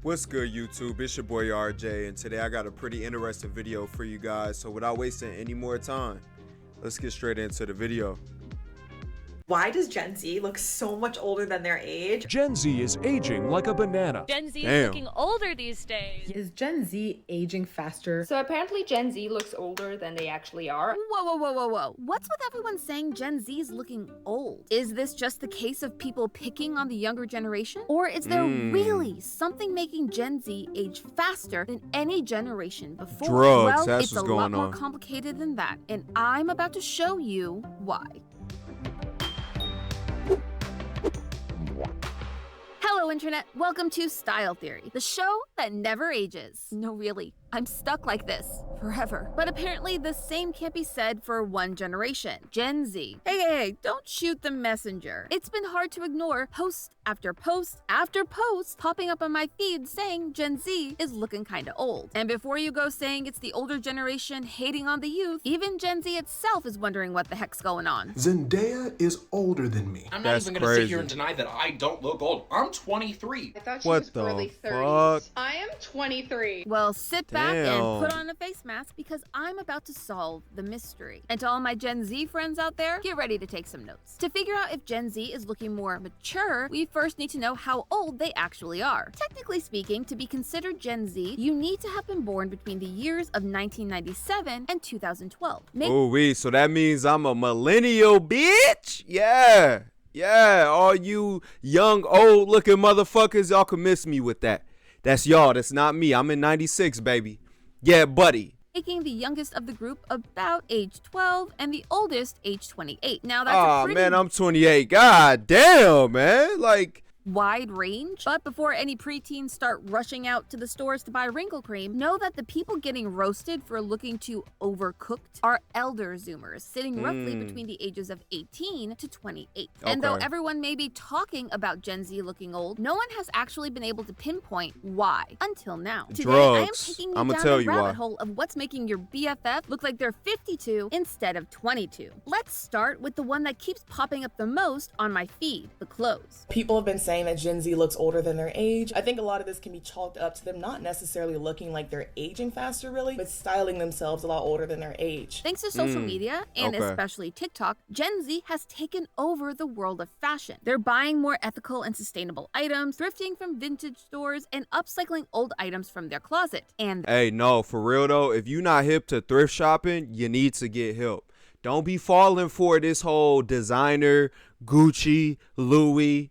What's good, YouTube? It's your boy RJ, and today I got a pretty interesting video for you guys. So without wasting any more time, let's get straight into the video. Why does Gen Z look so much older than their age? Gen Z is aging like a banana. Gen Z is looking older these days. Is Gen Z aging faster? So apparently Gen Z looks older than they actually are. Whoa. What's with everyone saying Gen Z is looking old? Is this just the case of people picking on the younger generation? Or is there really something making Gen Z age faster than any generation before? Drugs, well, that's it's what's a going lot more on. complicated than that, and I'm about to show you why. Hello, Internet. Welcome to Style Theory, the show that never ages. No, really, I'm stuck like this forever. But apparently, the same can't be said for one generation, Gen Z. Hey, don't shoot the messenger. It's been hard to ignore post after post after post popping up on my feed saying Gen Z is looking kinda old. And before you go saying it's the older generation hating on the youth, even Gen Z itself is wondering what the heck's going on. Zendaya is older than me. I'm not even gonna sit here and deny that I don't look old. I'm 23. I thought she What was the early fuck? 30s. I am 23. Well, sit back Damn. and put on a face mask because I'm about to solve the mystery. And to all my Gen Z friends out there, get ready to take some notes. To figure out if Gen Z is looking more mature, we first need to know how old they actually are. Technically speaking, to be considered Gen Z, you need to have been born between the years of 1997 and 2012. Ooh-wee, so that means I'm a millennial, bitch? Yeah, all you young, old-looking motherfuckers, y'all can miss me with that. That's y'all, that's not me. I'm in 96, baby. Yeah, buddy. Making the youngest of the group about age 12 and the oldest age 28. Now that's a pretty Man, I'm 28. God damn, man. Like, wide range. But before any preteens start rushing out to the stores to buy wrinkle cream, know that the people getting roasted for looking too overcooked are elder Zoomers, sitting roughly between the ages of 18 to 28. And though Okay. everyone may be talking about Gen Z looking old, no one has actually been able to pinpoint why until now. Today, I am Drugs. taking you I'ma down tell the you rabbit why. hole of what's making your BFF look like they're 52 instead of 22. Let's start with the one that keeps popping up the most on my feed, the clothes. People have been saying that Gen Z looks older than their age. I think a lot of this can be chalked up to them not necessarily looking like they're aging faster, really, but styling themselves a lot older than their age. Thanks to social media, and okay. especially TikTok, Gen Z has taken over the world of fashion. They're buying more ethical and sustainable items, thrifting from vintage stores, and upcycling old items from their closet. And hey, no, for real though, if you not hip to thrift shopping, you need to get help. Don't be falling for this whole designer, Gucci, Louis.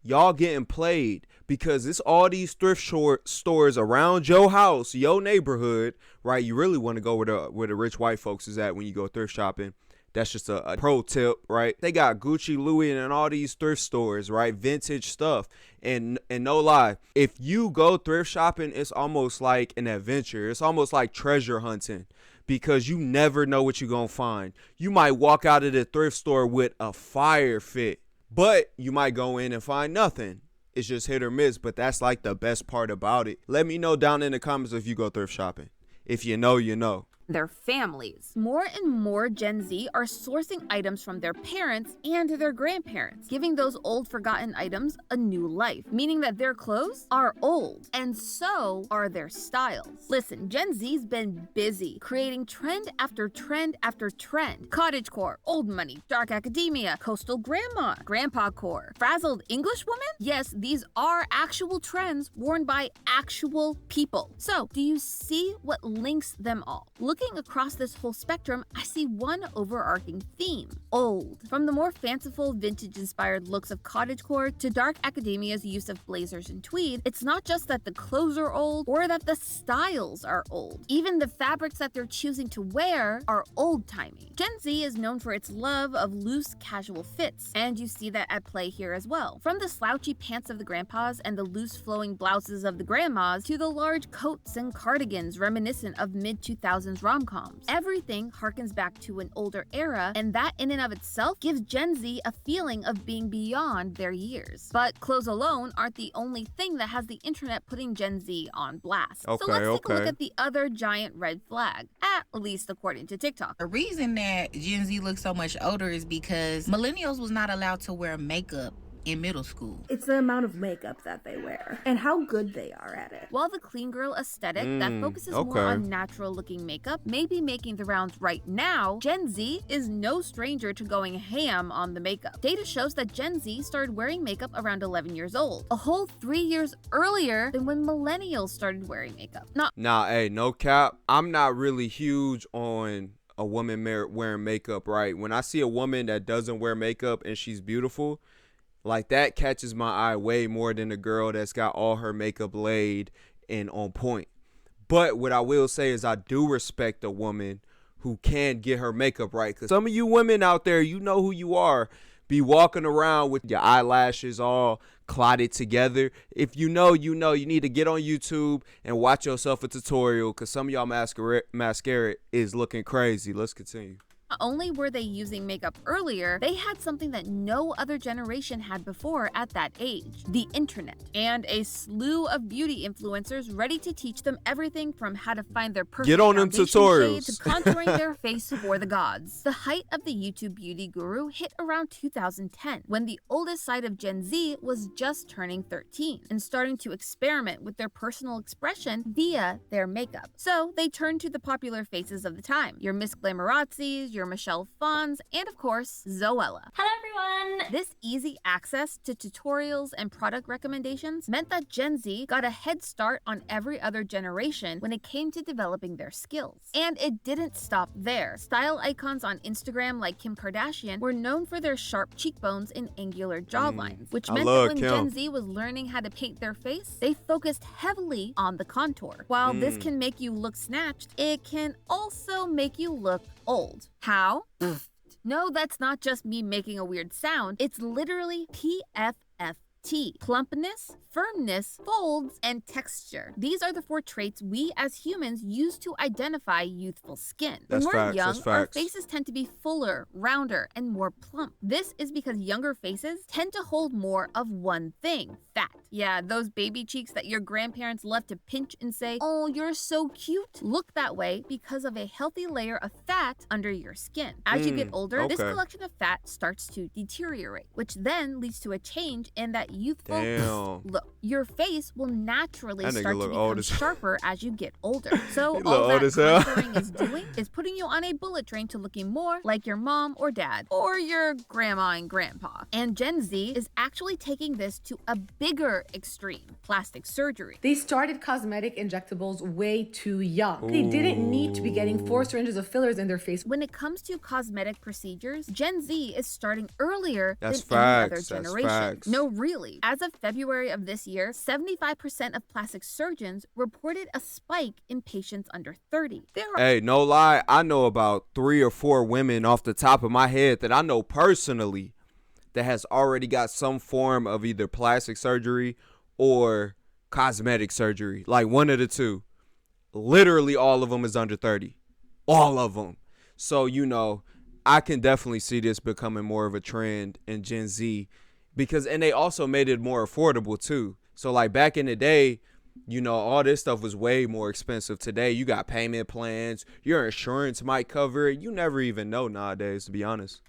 Y'all getting played because it's all these thrift stores around your house, your neighborhood, right? You really want to go where the rich white folks is at when you go thrift shopping. That's just a pro tip, right? They got Gucci, Louis, and all these thrift stores, right? Vintage stuff. And no lie, if you go thrift shopping, it's almost like an adventure. It's almost like treasure hunting because you never know what you're going to find. You might walk out of the thrift store with a fire fit, but you might go in and find nothing. It's just hit or miss, but that's like the best part about it. Let me know down in the comments if you go thrift shopping. If you know, you know. their families. More and more Gen Z are sourcing items from their parents and their grandparents, giving those old forgotten items a new life, meaning that their clothes are old, and so are their styles. Listen, Gen Z's been busy creating trend after trend after trend. Cottagecore, old money, dark academia, coastal grandma, grandpa core, frazzled English woman? Yes, these are actual trends worn by actual people. So, do you see what links them all? Looking across this whole spectrum, I see one overarching theme: old. From the more fanciful, vintage-inspired looks of cottagecore to dark academia's use of blazers and tweed, it's not just that the clothes are old or that the styles are old. Even the fabrics that they're choosing to wear are old-timey. Gen Z is known for its love of loose, casual fits, and you see that at play here as well. From the slouchy pants of the grandpas and the loose flowing blouses of the grandmas to the large coats and cardigans reminiscent of mid-2000s rom-coms. Everything harkens back to an older era, and that in and of itself gives Gen Z a feeling of being beyond their years. But clothes alone aren't the only thing that has the internet putting Gen Z on blast. So let's take a look at the other giant red flag, at least according to TikTok. The reason that Gen Z looks so much older is because millennials was not allowed to wear makeup in middle school. It's the amount of makeup that they wear and how good they are at it. While the clean girl aesthetic that focuses more on natural looking makeup may be making the rounds right now, Gen Z is no stranger to going ham on the makeup. Data shows that Gen Z started wearing makeup around 11 years old, a whole 3 years earlier than when millennials started wearing makeup. Nah, hey, no cap. I'm not really huge on a woman wearing makeup, right? When I see a woman that doesn't wear makeup and she's beautiful, like that catches my eye way more than a girl that's got all her makeup laid and on point. But what I will say is I do respect a woman who can get her makeup right. Because some of you women out there, you know who you are, be walking around with your eyelashes all clotted together. If you know, you know. You need to get on YouTube and watch yourself a tutorial because some of y'all mascara is looking crazy. Let's continue. Not only were they using makeup earlier, they had something that no other generation had before at that age, the internet, and a slew of beauty influencers ready to teach them everything from how to find their perfect foundation shade to contouring their face for the gods. The height of the YouTube beauty guru hit around 2010, when the oldest side of Gen Z was just turning 13 and starting to experiment with their personal expression via their makeup. So they turned to the popular faces of the time, your Miss Glamarazzis, your Michelle Pfons, and of course, Zoella. Hello everyone! This easy access to tutorials and product recommendations meant that Gen Z got a head start on every other generation when it came to developing their skills. And it didn't stop there. Style icons on Instagram like Kim Kardashian were known for their sharp cheekbones and angular jawlines, which meant that when Gen Z was learning how to paint their face, they focused heavily on the contour. While this can make you look snatched, it can also make you look old. How? No, that's not just me making a weird sound. It's literally PFFT. Plumpness, firmness, folds, and texture. These are the 4 traits we as humans use to identify youthful skin. When we're young, our faces tend to be fuller, rounder, and more plump. This is because younger faces tend to hold more of one thing, fat. Yeah, those baby cheeks that your grandparents love to pinch and say, "Oh, you're so cute," look that way because of a healthy layer of fat under your skin. As you get older, this collection of fat starts to deteriorate, which then leads to a change in that youthful look. Your face will naturally start to become sharper as you get older. So all that contouring is doing is putting you on a bullet train to looking more like your mom or dad or your grandma and grandpa. And Gen Z is actually taking this to a bigger extreme, plastic surgery. They started cosmetic injectables way too young. They didn't need to be getting 4 syringes of fillers in their face. When it comes to cosmetic procedures, Gen Z is starting earlier than any other generation. No, really. As of February of this year, 75% of plastic surgeons reported a spike in patients under 30. Hey, no lie, I know about 3 or 4 women off the top of my head that I know personally that has already got some form of either plastic surgery or cosmetic surgery. Like one of the two. Literally all of them is under 30. All of them. So, you know, I can definitely see this becoming more of a trend in Gen Z and they also made it more affordable too. So like back in the day, you know, all this stuff was way more expensive. Today, you got payment plans. Your insurance might cover it. You never even know nowadays, to be honest.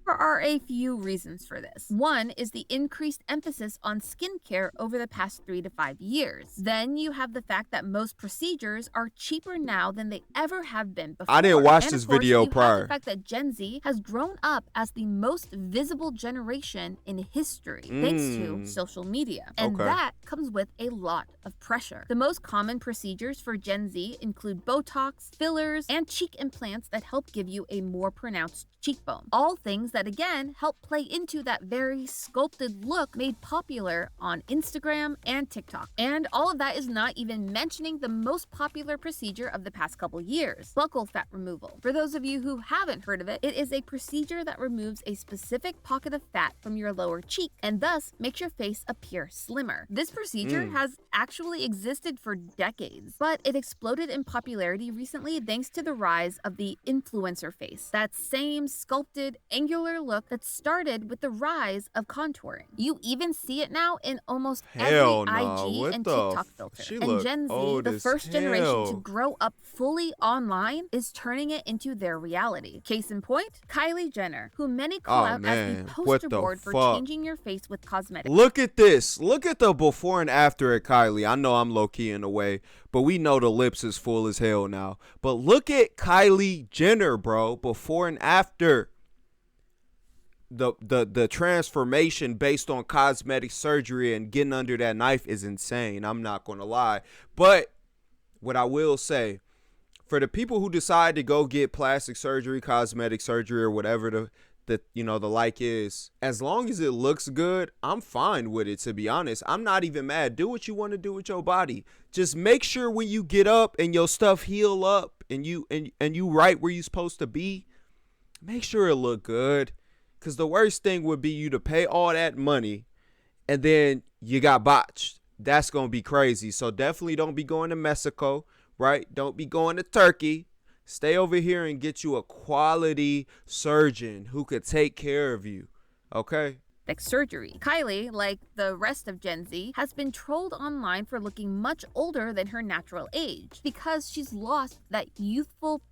There are a few reasons for this. One is the increased emphasis on skincare over the past 3 to 5 years. Then you have the fact that most procedures are cheaper now than they ever have been before. I didn't watch this video prior. The fact that Gen Z has grown up as the most visible generation in history thanks to social media. And that comes with a lot of pressure. The most common procedures for Gen Z include Botox, fillers, and cheek implants that help give you a more pronounced cheekbone. All things that again help play into that very sculpted look made popular on Instagram and TikTok. And all of that is not even mentioning the most popular procedure of the past couple years, buccal fat removal. For those of you who haven't heard of it, it is a procedure that removes a specific pocket of fat from your lower cheek and thus makes your face appear slimmer. This procedure has actually existed for decades, but it exploded in popularity recently thanks to the rise of the influencer face. That same sculpted, angular popular look that started with the rise of contouring. You even see it now in almost Hell every no. IG What and the TikTok f- filter. she And look Gen Z, old the as first generation to hell. grow up fully online, is turning it into their reality. Case in point, Kylie Jenner, who many call Oh, out man. as the What poster the board for fuck? changing your face with cosmetics. Look at this. Look at the before and after at Kylie. I know I'm low-key in a way, but we know the lips is full as hell now. But look at Kylie Jenner, bro, before and after. The transformation based on cosmetic surgery and getting under that knife is insane. I'm not going to lie. But what I will say, for the people who decide to go get plastic surgery, cosmetic surgery, or whatever the like is, as long as it looks good, I'm fine with it, to be honest. I'm not even mad. Do what you want to do with your body. Just make sure when you get up and your stuff heal up and you right where you supposed to be, make sure it look good. Because the worst thing would be you to pay all that money and then you got botched. That's going to be crazy. So definitely don't be going to Mexico, right? Don't be going to Turkey. Stay over here and get you a quality surgeon who could take care of you, okay? Surgery. Kylie, like the rest of Gen Z, has been trolled online for looking much older than her natural age because she's lost that youthful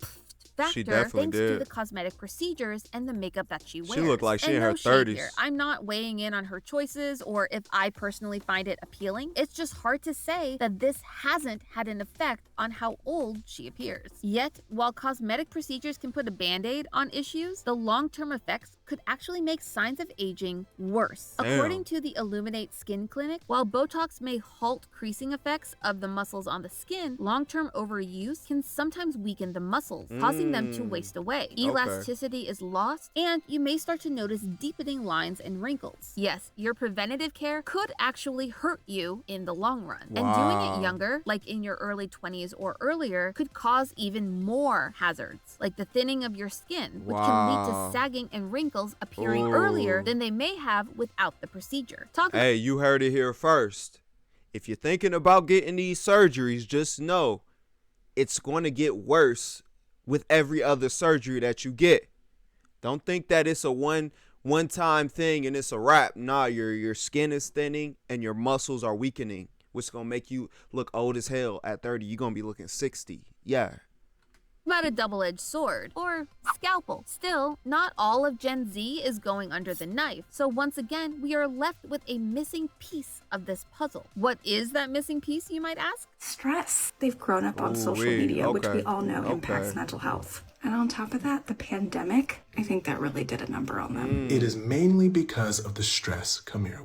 factor thanks to the cosmetic procedures and the makeup that she wears. She looked like she in no her shade 30s. Here. I'm not weighing in on her choices or if I personally find it appealing. It's just hard to say that this hasn't had an effect on how old she appears. Yet, while cosmetic procedures can put a band-aid on issues, the long-term effects could actually make signs of aging worse. Damn. According to the Illuminate Skin Clinic, while Botox may halt creasing effects of the muscles on the skin, long-term overuse can sometimes weaken the muscles, causing them to waste away. Elasticity is lost, and you may start to notice deepening lines and wrinkles. Yes, your preventative care could actually hurt you in the long run. Wow. And doing it younger, like in your early 20s or earlier, could cause even more hazards, like the thinning of your skin, which can lead to sagging and wrinkles appearing earlier than they may have without the procedure. Hey, you heard it here first. If you're thinking about getting these surgeries, just know it's going to get worse with every other surgery that you get. Don't think that it's a one-time thing and it's a wrap. Nah, your skin is thinning and your muscles are weakening, which is going to make you look old as hell at 30. You're going to be looking 60. Yeah. About a double-edged sword or scalpel. Still, not all of Gen Z is going under the knife. So once again, we are left with a missing piece of this puzzle. What is that missing piece, you might ask? Stress. They've grown up on social media, which we all know impacts mental health. And on top of that, the pandemic, I think that really did a number on them. It is mainly because of the stress. Come here.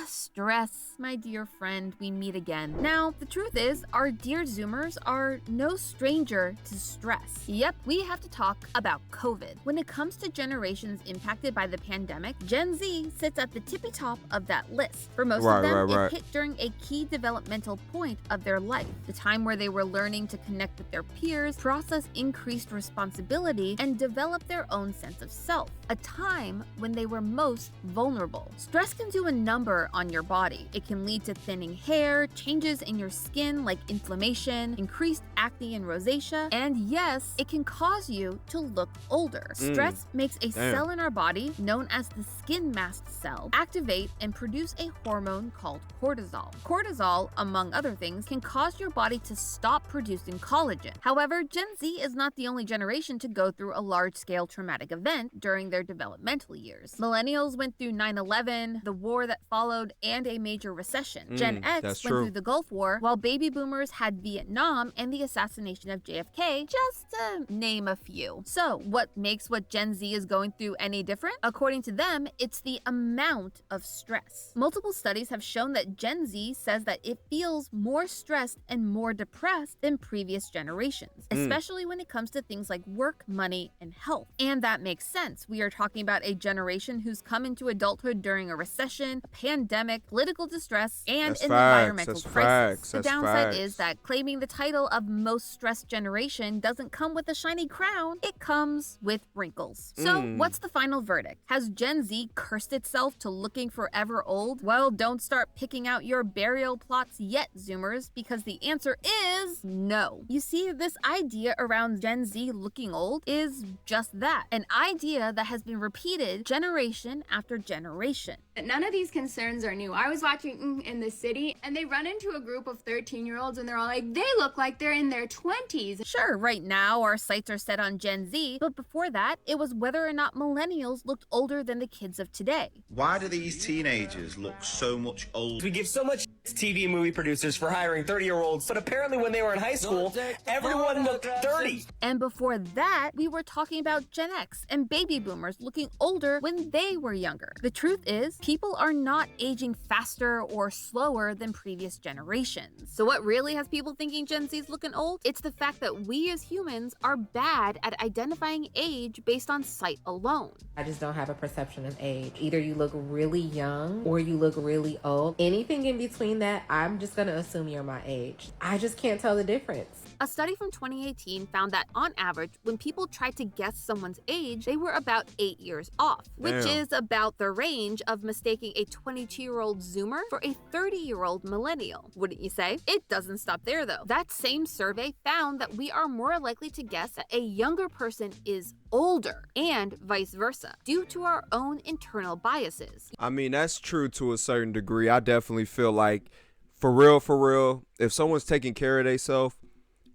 Stress, my dear friend, we meet again. Now, the truth is, our dear Zoomers are no stranger to stress. Yep, we have to talk about COVID. When it comes to generations impacted by the pandemic, Gen Z sits at the tippy top of that list. For most of them, it hit during a key developmental point of their life, the time where they were learning to connect with their peers, process increased responsibility, and develop their own sense of self, a time when they were most vulnerable. Stress can do a number on your body. It can lead to thinning hair, changes in your skin like inflammation, increased acne and rosacea, and yes, it can cause you to look older. Stress makes a cell in our body, known as the skin mast cell, activate and produce a hormone called cortisol. Cortisol, among other things, can cause your body to stop producing collagen. However, Gen Z is not the only generation to go through a large-scale traumatic event during their developmental years. Millennials went through 9/11, the war that followed, and a major recession. Gen X went through the Gulf War, while baby boomers had Vietnam and the assassination of JFK, just to name a few. So, what makes what Gen Z is going through any different? According to them, it's the amount of stress. Multiple studies have shown that Gen Z says that it feels more stressed and more depressed than previous generations, especially when it comes to things like work, money, and health. And that makes sense. We are talking about a generation who's come into adulthood during a recession, a pandemic, pandemic, political distress, and That's an facts. environmental That's crisis. facts. The That's downside facts. is that claiming the title of most stressed generation doesn't come with a shiny crown. It comes with wrinkles. So what's the final verdict? Has Gen Z cursed itself to looking forever old? Well, don't start picking out your burial plots yet, Zoomers, because the answer is no. You see, this idea around Gen Z looking old is just that, an idea that has been repeated generation after generation. None of these concerns are new. I was watching In the City, and they run into a group of 13-year-olds, and they're all like, they look like they're in their 20s. Sure, right now our sights are set on Gen Z, but before that, it was whether or not millennials looked older than the kids of today. Why do these teenagers look so much older? We give so much to TV and movie producers for hiring 30-year-olds, but apparently when they were in high school, everyone looked 30. And before that, we were talking about Gen X and baby boomers looking older when they were younger. The truth is, people are not aging faster or slower than previous generations. So what really has people thinking Gen Z is looking old? It's the fact that we as humans are bad at identifying age based on sight alone. I just don't have a perception of age. Either you look really young or you look really old. Anything in between that, I'm just gonna assume you're my age. I just can't tell the difference. A study from 2018 found that on average, when people tried to guess someone's age, they were about 8 years off, which is about the range of mistaking a 22-year-old Zoomer for a 30-year-old millennial. Wouldn't you say? It doesn't stop there though. That same survey found that we are more likely to guess that a younger person is older and vice versa due to our own internal biases. I mean, that's true to a certain degree. I definitely feel like for real, if someone's taking care of themselves,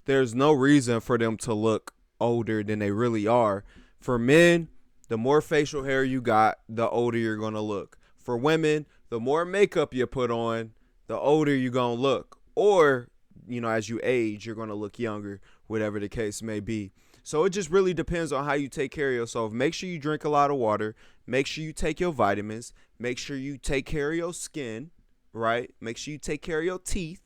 there's no reason for them to look older than they really are. For men, the more facial hair you got, the older you're going to look. For women, the more makeup you put on, the older you're going to look. Or, you know, as you age, you're going to look younger, whatever the case may be. So it just really depends on how you take care of yourself. Make sure you drink a lot of water. Make sure you take your vitamins. Make sure you take care of your skin, right? Make sure you take care of your teeth,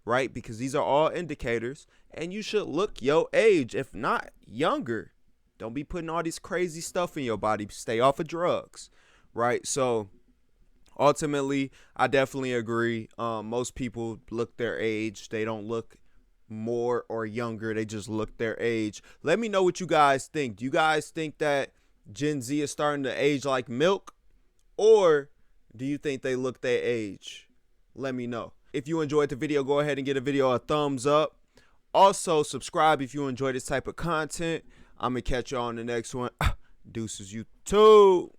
right? Because these are all indicators. And you should look your age, if not younger. Don't be putting all this crazy stuff in your body. Stay off of drugs, right? So ultimately, I definitely agree. Most people look their age. They don't look more or younger. They just look their age. Let me know what you guys think. Do you guys think that Gen Z is starting to age like milk? Or do you think they look their age? Let me know. If you enjoyed the video, go ahead and give the video a thumbs up. Also, subscribe if you enjoy this type of content. I'm going to catch you on the next one. Deuces, you too.